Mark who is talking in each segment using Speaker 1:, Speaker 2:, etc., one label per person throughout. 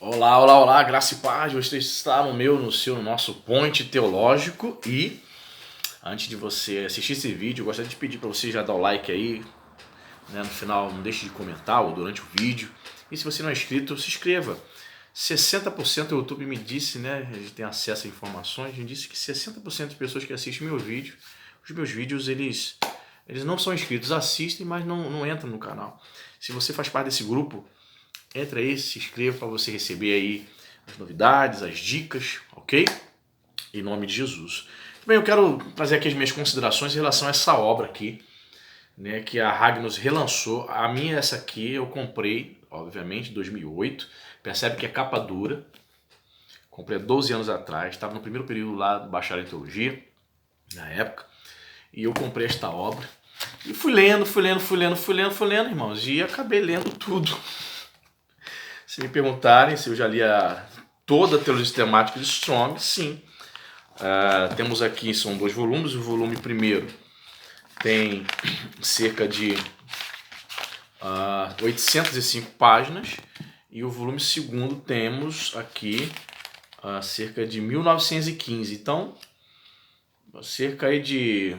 Speaker 1: Olá, olá, olá, graça e paz, você está no nosso Point Teológico e antes de você assistir esse vídeo, eu gostaria de pedir para você já dar o like aí, né, no final não deixe de comentar ou durante o vídeo, e se você não é inscrito, se inscreva. 60% o YouTube me disse, né, a gente tem acesso a informações, me disse que 60% de pessoas que assistem os meus vídeos, eles não são inscritos, assistem, mas não entram no canal. Se você faz parte desse grupo, entra aí, se inscreva para você receber aí as novidades, as dicas, ok? Em nome de Jesus. Bem, eu quero trazer aqui as minhas considerações em relação a essa obra aqui, né, que a Ragnos relançou. A minha, essa aqui, eu comprei, obviamente, em 2008. Percebe que é capa dura. Comprei há 12 anos atrás, estava no primeiro período lá do bacharel em teologia, na época. E eu comprei esta obra. E fui lendo, irmãos, e acabei lendo tudo. Se me perguntarem se eu já li toda a teologia sistemática de Strong, sim. Temos aqui, são 2 volumes. O volume primeiro tem cerca de 805 páginas. E o volume segundo temos aqui cerca de 1915. Então, cerca aí de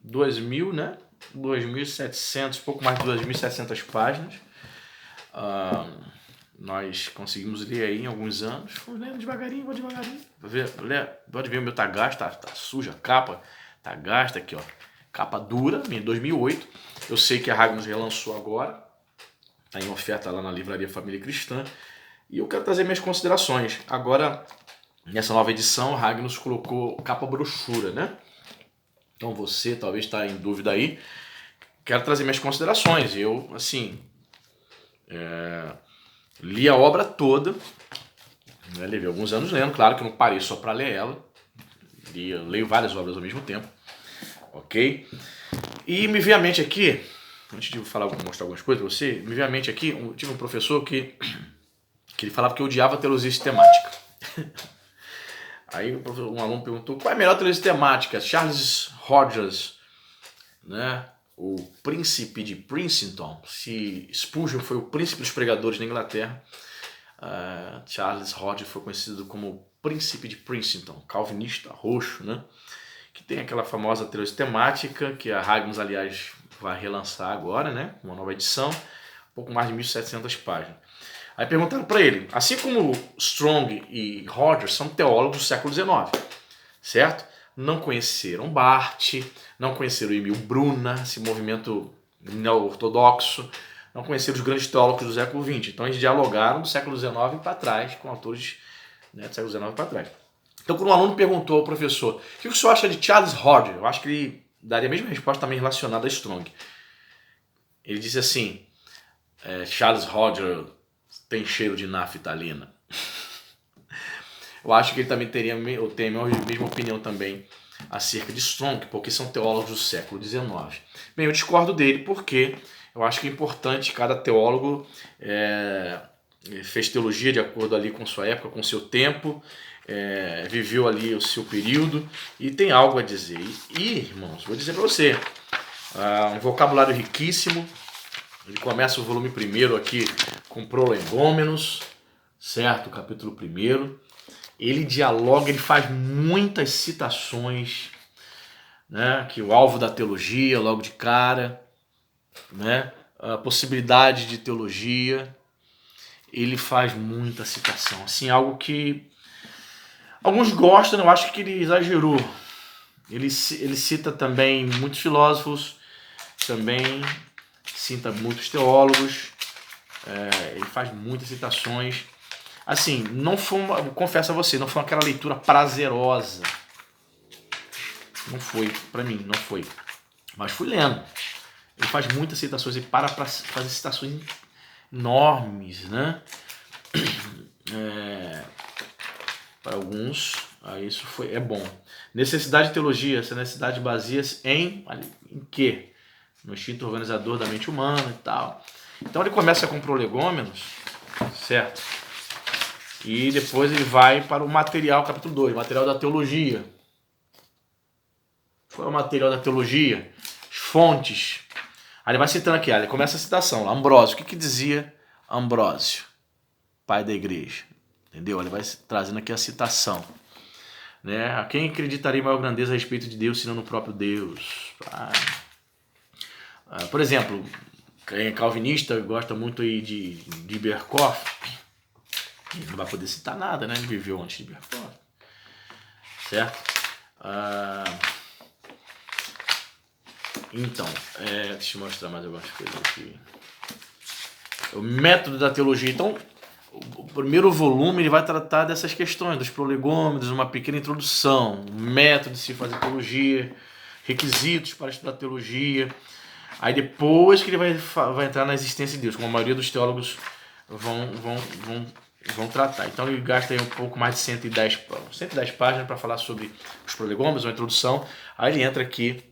Speaker 1: 2.000, né? 2.700, pouco mais de 2.700 páginas. Nós conseguimos ler aí em alguns anos. Fomos lendo devagarinho, vou devagarinho. Pode ver o meu tá gasto, tá suja a capa. Tá gasta aqui, ó. Capa dura, em 2008. Eu sei que a Ragnos relançou agora. Tá em oferta lá na Livraria Família Cristã. E eu quero trazer minhas considerações. Agora, nessa nova edição, a Ragnos colocou capa brochura, né? Então você talvez está em dúvida aí. Quero trazer minhas considerações. Eu, assim... li a obra toda, né? Levei alguns anos lendo, claro que eu não parei só para ler ela, leio várias obras ao mesmo tempo, ok? E me veio à mente aqui, antes de mostrar algumas coisas para você, me veio à mente aqui, eu tive um professor que ele falava que eu odiava a teologia sistemática. Aí um aluno perguntou, qual é a melhor teologia sistemática? Charles Rogers, né? O príncipe de Princeton. Se Spurgeon foi o príncipe dos pregadores na Inglaterra, Charles Rogers foi conhecido como o príncipe de Princeton, calvinista roxo, né? Que tem aquela famosa teologia sistemática que a Ragnos, aliás, vai relançar agora, né? Uma nova edição, um pouco mais de 1.700 páginas. Aí perguntaram para ele, assim como Strong e Rogers são teólogos do século XIX, certo? Não conheceram Barth, não conheceram Emil Brunner, esse movimento neo-ortodoxo, não conheceram os grandes teólogos do século XX. Então eles dialogaram do século XIX para trás, com autores, né, do século XIX para trás. Então quando um aluno perguntou ao professor, o que o senhor acha de Charles Rogers? Eu acho que ele daria a mesma resposta também relacionada a Strong. Ele disse assim, Charles Rogers tem cheiro de naftalina. Eu acho que ele também tem a mesma opinião também acerca de Strong, porque são teólogos do século XIX. Bem, eu discordo dele porque eu acho que é importante, cada teólogo fez teologia de acordo ali com sua época, com seu tempo, viveu ali o seu período e tem algo a dizer. E irmãos, vou dizer para você, um vocabulário riquíssimo. Ele começa o volume primeiro aqui com prolegômenos, certo? Capítulo 1. Ele dialoga, ele faz muitas citações, né? Que o alvo da teologia, logo de cara, né? A possibilidade de teologia, ele faz muita citação. Assim, algo que alguns gostam, eu acho que ele exagerou. Ele cita também muitos filósofos, também cita muitos teólogos, ele faz muitas citações. Assim, não foi confesso a você, não foi aquela leitura prazerosa. Não foi, pra mim, não foi. Mas fui lendo. Ele faz muitas citações, ele para fazer citações enormes, né? Para alguns, isso é bom. Necessidade de teologia, essa necessidade baseia-se em quê? No instinto organizador da mente humana e tal. Então ele começa com prolegômenos, certo? E depois ele vai para o material, capítulo 2, material da teologia. Qual é o material da teologia? As fontes. Aí ele vai citando aqui, ele começa a citação. Ambrósio, o que dizia Ambrósio? pai da igreja. Entendeu? Ele vai trazendo aqui a citação. Né? A quem acreditaria maior grandeza a respeito de Deus, senão no próprio Deus? Por exemplo, quem é calvinista gosta muito aí de Berkoff. Ele não vai poder citar nada, né? Ele viveu antes de Berkoff. Certo? Então, deixa eu mostrar mais algumas coisas aqui. O método da teologia. Então, o primeiro volume ele vai tratar dessas questões, dos prolegômenos, uma pequena introdução, método de se fazer teologia, requisitos para estudar teologia. Aí depois que ele vai entrar na existência de Deus, como a maioria dos teólogos vão tratar. Então ele gasta aí um pouco mais de 110 páginas para falar sobre os prolegômenos, uma introdução. Aí ele entra aqui,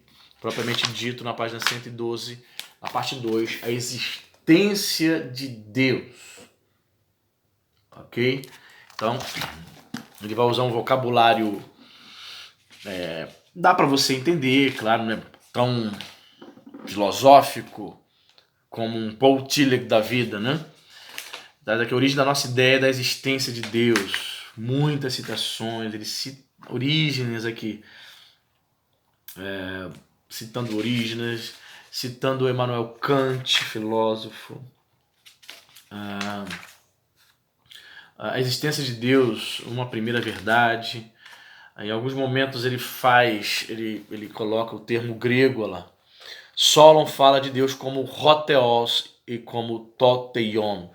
Speaker 1: propriamente dito, na página 112, na parte 2, a existência de Deus. Ok? Então, ele vai usar um vocabulário, dá para você entender, claro, não é tão filosófico como um Paul Tillich da vida, né? A origem da nossa ideia da existência de Deus. Muitas citações, ele cita Orígenes aqui, citando Orígenes, citando Emmanuel Kant, filósofo. A existência de Deus, uma primeira verdade. Em alguns momentos ele coloca o termo grego lá. Solon fala de Deus como hotheos e como toteion.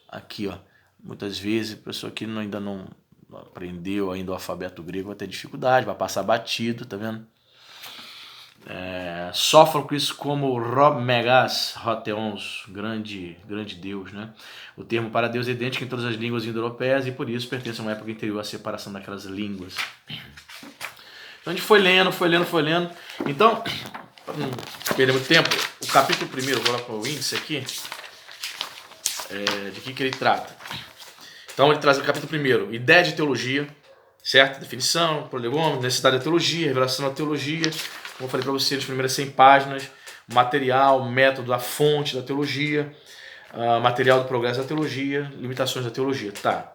Speaker 1: Aqui, ó, muitas vezes a pessoa que ainda não aprendeu ainda o alfabeto grego vai ter dificuldade, vai passar batido, tá vendo? Sófocles como Megas Hotheons, grande Deus, né? O termo para Deus é idêntico em todas as línguas indo-europeias e por isso pertence a uma época anterior à separação daquelas línguas. Então a gente foi lendo. Então, para não perder muito tempo, o capítulo 1, vou lá para o índice aqui, de que ele trata. Então ele traz o capítulo 1, ideia de teologia, certo? Definição, prolegômenos, necessidade da teologia, revelação da teologia. Como eu falei para vocês, as primeiras 100 páginas, material, método, a fonte da teologia, material do progresso da teologia, limitações da teologia. Tá.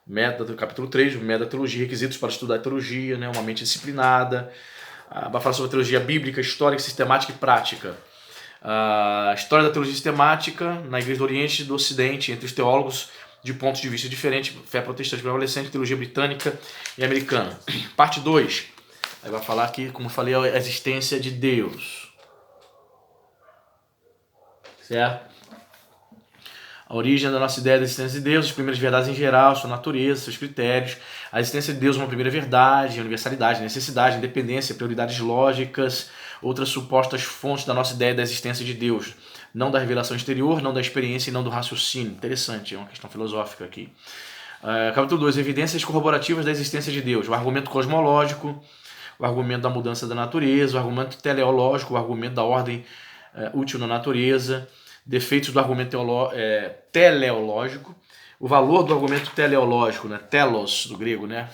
Speaker 1: Método, capítulo 3, método da teologia, requisitos para estudar a teologia, né, uma mente disciplinada. Vai falar sobre a teologia bíblica, histórica, sistemática e prática. A história da teologia sistemática na Igreja do Oriente e do Ocidente, entre os teólogos de pontos de vista diferentes, fé protestante prevalecente, teologia britânica e americana. Parte 2. Aí vai falar aqui, como eu falei, a existência de Deus. Certo? A origem da nossa ideia da existência de Deus, as primeiras verdades em geral, sua natureza, seus critérios. A existência de Deus é uma primeira verdade, universalidade, necessidade, independência, prioridades lógicas, outras supostas fontes da nossa ideia da existência de Deus. Não da revelação exterior, não da experiência e não do raciocínio. Interessante, é uma questão filosófica aqui. Capítulo 2, evidências corroborativas da existência de Deus. O argumento cosmológico, o argumento da mudança da natureza, o argumento teleológico, o argumento da ordem útil na natureza, defeitos do argumento teleológico, o valor do argumento teleológico, né? Telos, do grego, né?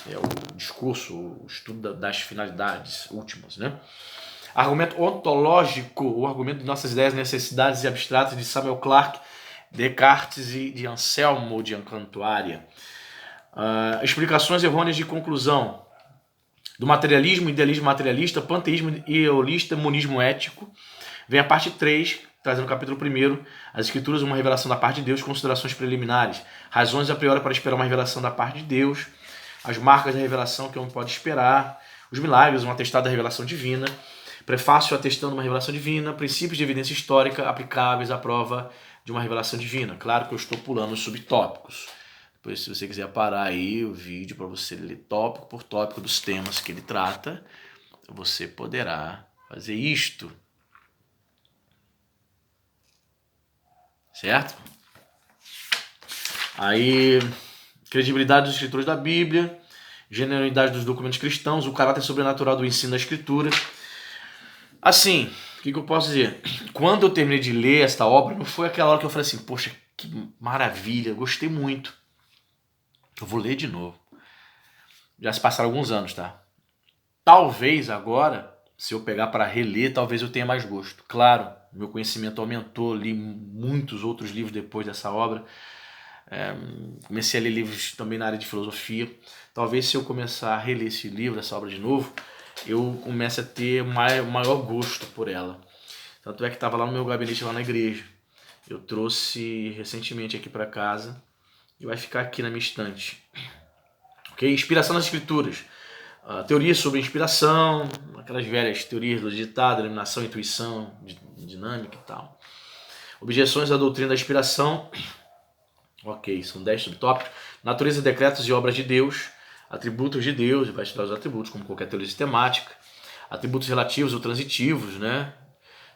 Speaker 1: É o discurso, o estudo das finalidades últimas, né? Argumento ontológico, o argumento de nossas ideias, necessidades e abstratas de Samuel Clarke, Descartes e de Anselmo de Cantuária. Explicações errôneas de conclusão do materialismo, idealismo materialista, panteísmo e eolista, monismo ético. Vem a parte 3, trazendo o capítulo 1, as escrituras, uma revelação da parte de Deus, considerações preliminares, razões a priori para esperar uma revelação da parte de Deus, as marcas da revelação que um pode esperar, os milagres, um atestado da revelação divina, prefácio atestando uma revelação divina, princípios de evidência histórica aplicáveis à prova de uma revelação divina. Claro que eu estou pulando os subtópicos. Depois, se você quiser parar aí o vídeo para você ler tópico por tópico dos temas que ele trata, você poderá fazer isto. Certo? Aí, credibilidade dos escritores da Bíblia, genuinidade dos documentos cristãos, o caráter sobrenatural do ensino da Escritura. Assim, o que eu posso dizer? Quando eu terminei de ler esta obra, não foi aquela hora que eu falei assim, poxa, que maravilha, gostei muito. Eu vou ler de novo. Já se passaram alguns anos, tá? Talvez agora, se eu pegar para reler, talvez eu tenha mais gosto. Claro, meu conhecimento aumentou, li muitos outros livros depois dessa obra. Comecei a ler livros também na área de filosofia. Talvez se eu começar a reler esse livro, essa obra de novo, eu comece a ter maior gosto por ela. Tanto é que estava lá no meu gabinete, lá na igreja. Eu trouxe recentemente aqui para casa e vai ficar aqui na minha estante. Ok? Inspiração nas escrituras. Teorias sobre inspiração, aquelas velhas teorias do ditado, eliminação, intuição, dinâmica e tal. Objeções à doutrina da inspiração. Ok, são 10 subtópicos. Natureza, decretos e obras de Deus. Atributos de Deus, vai estudar os atributos, como qualquer teoria sistemática. Atributos relativos ou transitivos, né?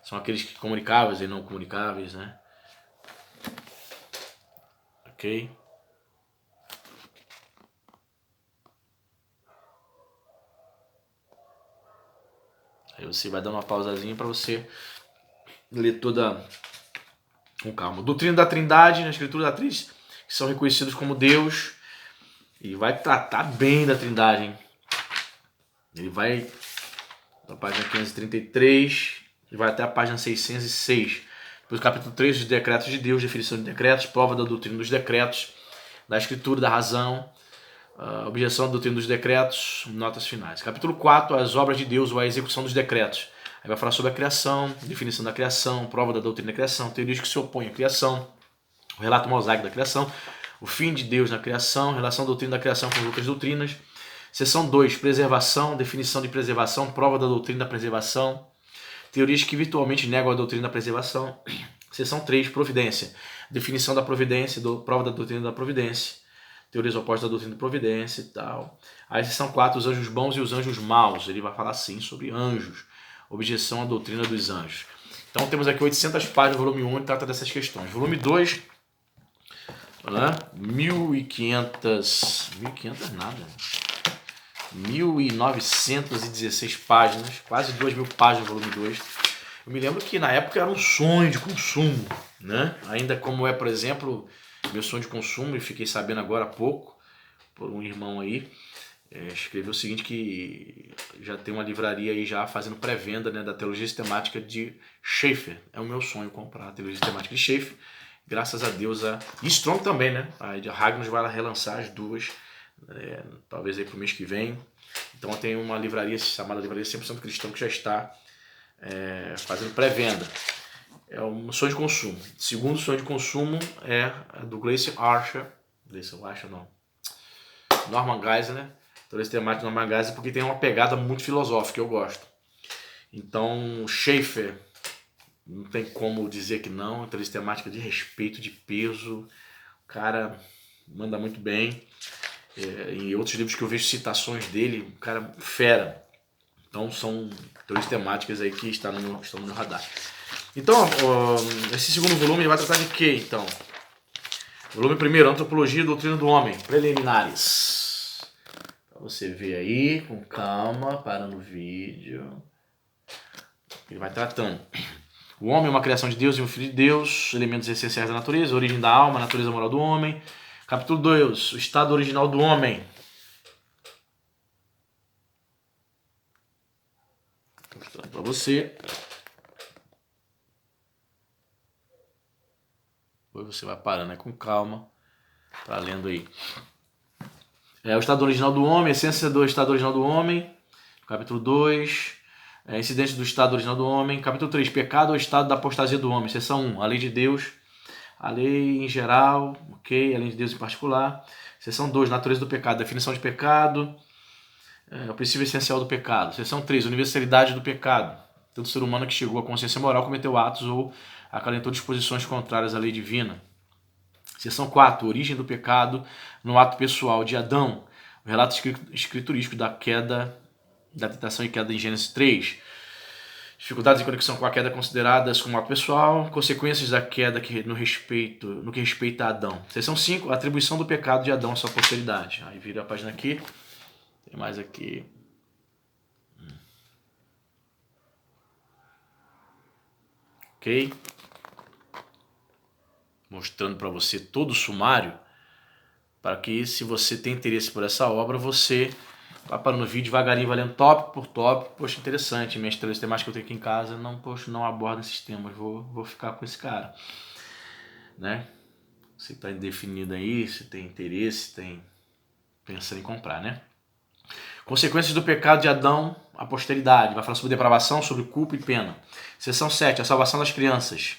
Speaker 1: São aqueles que comunicáveis e não comunicáveis, né? Ok? Aí você vai dar uma pausazinha para você ler toda com calma. Doutrina da Trindade, na escritura da Trindade, que são reconhecidos como Deus. E vai tratar bem da Trindade, hein? Ele vai da página 533 e vai até a página 606. Depois o capítulo 3, os decretos de Deus, definição de decretos, prova da doutrina dos decretos, da escritura, da razão, objeção da doutrina dos decretos, notas finais. Capítulo 4, as obras de Deus ou a execução dos decretos. Aí vai falar sobre a criação, definição da criação, prova da doutrina da criação, teorias que se opõem à criação, o relato mosaico da criação, o fim de Deus na criação, relação da doutrina da criação com outras doutrinas. Seção 2, preservação, definição de preservação, prova da doutrina da preservação, teorias que virtualmente negam a doutrina da preservação. Seção 3, providência, definição da providência, prova da doutrina da providência, teorias opostas da doutrina da providência e tal. Aí seção 4, os anjos bons e os anjos maus. Ele vai falar sim sobre anjos, objeção à doutrina dos anjos. Então temos aqui 800 páginas, volume 1, que trata dessas questões. Volume 2, né? 1.500 nada. 1.916 páginas, quase 2.000 páginas, volume 2. Eu me lembro que na época era um sonho de consumo, né? Ainda como é, por exemplo, meu sonho de consumo, e fiquei sabendo agora há pouco, por um irmão aí, escreveu o seguinte, que já tem uma livraria aí já fazendo pré-venda, né, da teologia sistemática de Schaeffer. É o meu sonho comprar a teologia sistemática de Schaeffer. Graças a Deus, e Strong também, né? A Ragnos vai relançar as duas, talvez aí pro mês que vem. Então tem uma livraria chamada Livraria 100% Cristão que já está fazendo pré-venda. É um sonho de consumo. Segundo sonho de consumo é do Norman Geisler, teoria sistemática do Norman Geisler, porque tem uma pegada muito filosófica, eu gosto. Então, Schaeffer, não tem como dizer que não, teoria sistemática de respeito, de peso, o cara manda muito bem. Em outros livros que eu vejo citações dele, o cara fera. Então são teorias temáticas aí que estão no meu radar. Então, esse segundo volume vai tratar de quê, então? Volume primeiro, Antropologia e Doutrina do Homem, preliminares. Pra você ver aí, com calma, parando o vídeo. Ele vai tratando. O homem é uma criação de Deus e um filho de Deus, elementos essenciais da natureza, origem da alma, natureza moral do homem. Capítulo 2, o estado original do homem. Estou mostrando para você. Depois você vai parando com calma, tá lendo aí. O estado original do homem, essência do estado original do homem. Capítulo 2, incidentes do estado original do homem. Capítulo 3, pecado ou estado da apostasia do homem. Seção 1, a lei de Deus. A lei em geral, ok? A lei de Deus em particular. Seção 2, natureza do pecado, definição de pecado, o princípio essencial do pecado. Seção 3, universalidade do pecado. Todo ser humano que chegou à consciência moral cometeu atos ou acalentou disposições contrárias à lei divina. Seção 4, origem do pecado no ato pessoal de Adão. O relato escriturístico da queda, da tentação e queda em Gênesis 3. Dificuldades em conexão com a queda consideradas como ato pessoal, consequências da queda no que respeita a Adão. Seção 5, atribuição do pecado de Adão à sua posteridade. Aí vira a página aqui, tem mais aqui. Ok? Mostrando para você todo o sumário, para que se você tem interesse por essa obra, você vai parando o vídeo devagarinho, valendo tópico por tópico. Poxa, interessante, minhas teorias temáticas que eu tenho aqui em casa não abordam esses temas, vou ficar com esse cara, né? Você está indefinido aí, se tem interesse, tem pensando em comprar, né? Consequências do pecado de Adão à posteridade. Vai falar sobre depravação, sobre culpa e pena. Seção 7, a salvação das crianças.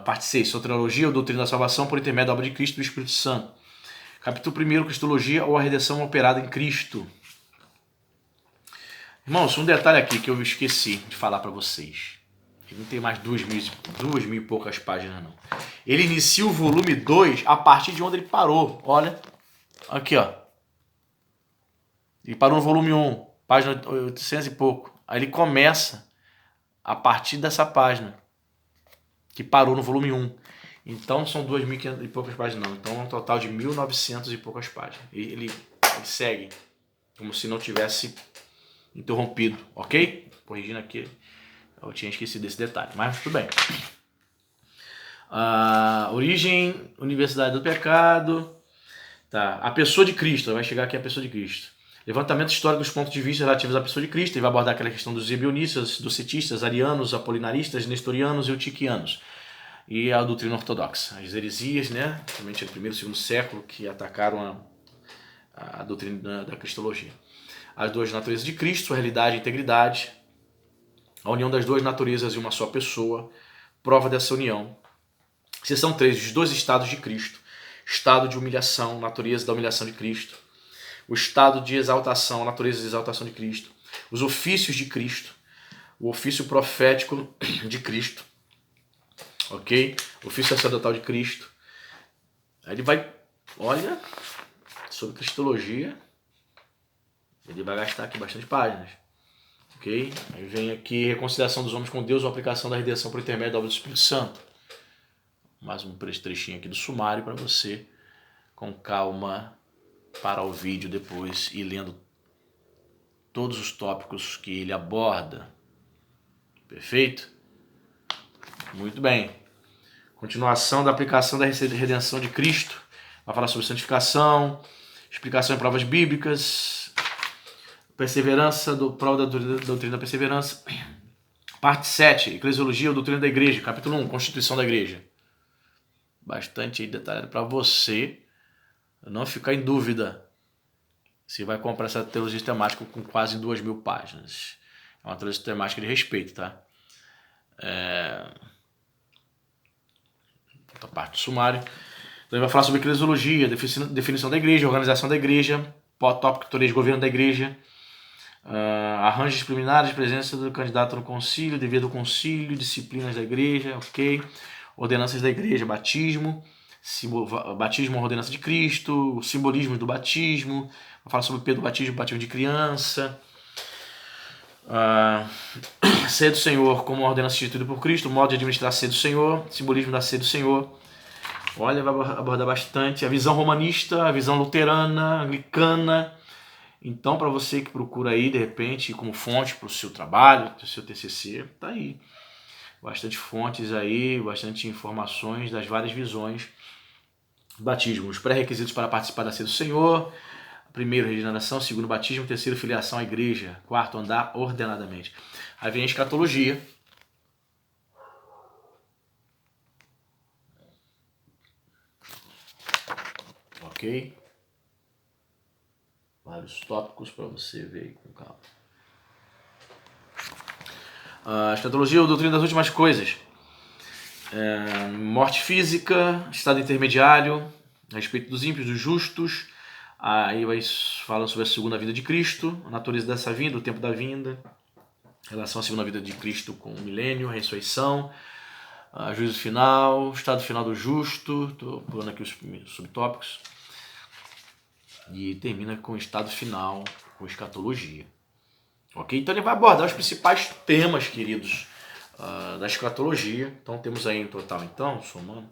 Speaker 1: Parte 6, soteriologia ou doutrina da salvação por intermédio da obra de Cristo e do Espírito Santo. Capítulo 1, Cristologia ou a redenção operada em Cristo. Irmãos, um detalhe aqui que eu esqueci de falar para vocês. Ele não tem mais 2.000 e poucas páginas, não. Ele inicia o volume 2 a partir de onde ele parou. Olha, aqui, ó. Ele parou no volume 1, página 800 e pouco. Aí ele começa a partir dessa página, que parou no volume 1. Então são 2.500 e poucas páginas, não. Então é um total de 1.900 e poucas páginas. Ele segue como se não tivesse interrompido, ok? Corrigindo aqui, eu tinha esquecido desse detalhe, mas tudo bem. Origem, Universidade do Pecado. Tá. A pessoa de Cristo, vai chegar aqui a pessoa de Cristo. Levantamento histórico dos pontos de vista relativos à pessoa de Cristo. Ele vai abordar aquela questão dos ebionistas, docetistas, arianos, apolinaristas, nestorianos e eutiquianos. E a doutrina ortodoxa. As heresias, né? Principalmente no primeiro e segundo século, que atacaram a doutrina da cristologia. As duas naturezas de Cristo, sua realidade e integridade. A união das duas naturezas em uma só pessoa. Prova dessa união. Seção 3, os dois estados de Cristo. Estado de humilhação, natureza da humilhação de Cristo. O estado de exaltação, a natureza de exaltação de Cristo. Os ofícios de Cristo. O ofício profético de Cristo. Ok? O ofício sacerdotal de Cristo. Aí ele vai, olha, sobre cristologia. Ele vai gastar aqui bastante páginas. Ok? Aí vem aqui reconciliação dos homens com Deus ou aplicação da redenção por intermédio da obra do Espírito Santo. Mais um trechinho aqui do sumário para você, com calma, parar o vídeo depois e lendo todos os tópicos que ele aborda. Perfeito? Muito bem. Continuação da aplicação da redenção de Cristo. Vai falar sobre santificação, explicação em provas bíblicas, perseverança, prova da doutrina da perseverança. Parte 7, eclesiologia ou doutrina da igreja. Capítulo 1, constituição da igreja. Bastante detalhado para você não ficar em dúvida se vai comprar essa teologia sistemática com quase 2.000 páginas. É uma teologia sistemática de respeito, tá? A parte do sumário. Então ele vai falar sobre eclesiologia, definição da igreja, organização da igreja, tópico 3, governo da igreja, arranjos preliminares, presença do candidato no concílio, dever do concílio, disciplinas da igreja, ok? Ordenanças da igreja, batismo, batismo, ordenança de Cristo, simbolismo do batismo, vai falar sobre o Pedro batismo, batismo de criança, ceia do Senhor como ordenança instituída por Cristo, modo de administrar a ceia do Senhor, simbolismo da ceia do Senhor. Olha, vai abordar bastante a visão romanista, a visão luterana, anglicana. Então, para você que procura aí, de repente, como fonte para o seu trabalho, para o seu TCC, tá aí. Bastante fontes aí, bastante informações das várias visões do batismo. Os pré-requisitos para participar da ceia do Senhor. Primeiro, regeneração. Segundo, batismo. Terceiro, filiação à igreja. Quarto, andar ordenadamente. Aí vem a escatologia. Ok? Vários tópicos para você ver aí com calma. A escatologia ou doutrina das últimas coisas. Morte física, estado intermediário, a respeito dos ímpios, dos justos. Aí vai falando sobre a segunda vida de Cristo, a natureza dessa vinda, o tempo da vinda, relação à segunda vida de Cristo com o milênio, a ressurreição, juízo final, estado final do justo. Estou pulando aqui os subtópicos. E termina com o estado final, com escatologia. Ok? Então ele vai abordar os principais temas, queridos, da escatologia. Então temos aí em total, então, somando,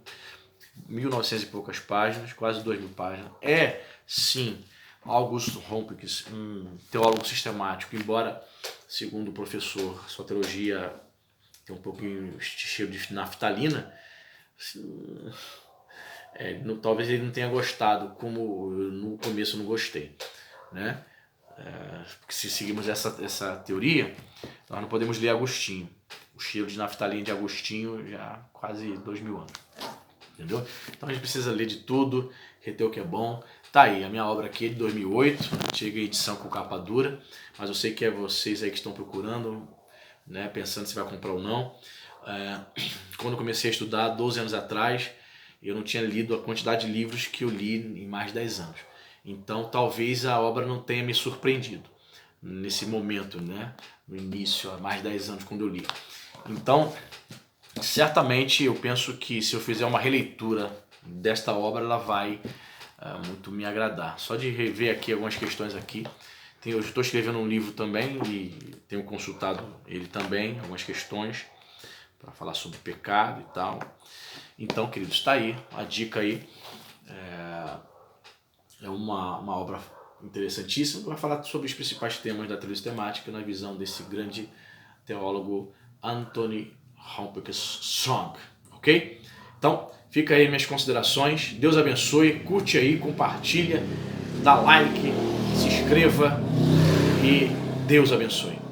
Speaker 1: 1.900 e poucas páginas, quase 2.000 páginas. É, sim, Augusto Rompkins, um teólogo sistemático, embora, segundo o professor, sua teologia tem um pouquinho cheio de naftalina, assim, talvez ele não tenha gostado, como no começo eu não gostei, né? Porque se seguirmos essa teoria, nós não podemos ler Agostinho. O cheiro de naftalina de Agostinho já há quase 2000 anos. Entendeu? Então a gente precisa ler de tudo, reter o que é bom. Tá aí, a minha obra aqui é de 2008, chega em edição com capa dura, mas eu sei que é vocês aí que estão procurando, né, pensando se vai comprar ou não. Quando eu comecei a estudar, 12 anos atrás, eu não tinha lido a quantidade de livros que eu li em mais de 10 anos. Então talvez a obra não tenha me surpreendido nesse momento, né, no início, há mais de 10 anos quando eu li. Então, certamente eu penso que se eu fizer uma releitura desta obra, ela vai muito me agradar. Só de rever aqui algumas questões aqui. Eu estou escrevendo um livro também e tenho consultado ele também, algumas questões para falar sobre pecado e tal. Então, queridos, está aí, a dica aí. É uma obra interessantíssima. Vai falar sobre os principais temas da teologia sistemática na visão desse grande teólogo Anthony Hopkins Strong, ok? Então, fica aí minhas considerações. Deus abençoe, curte aí, compartilha, dá like, se inscreva e Deus abençoe.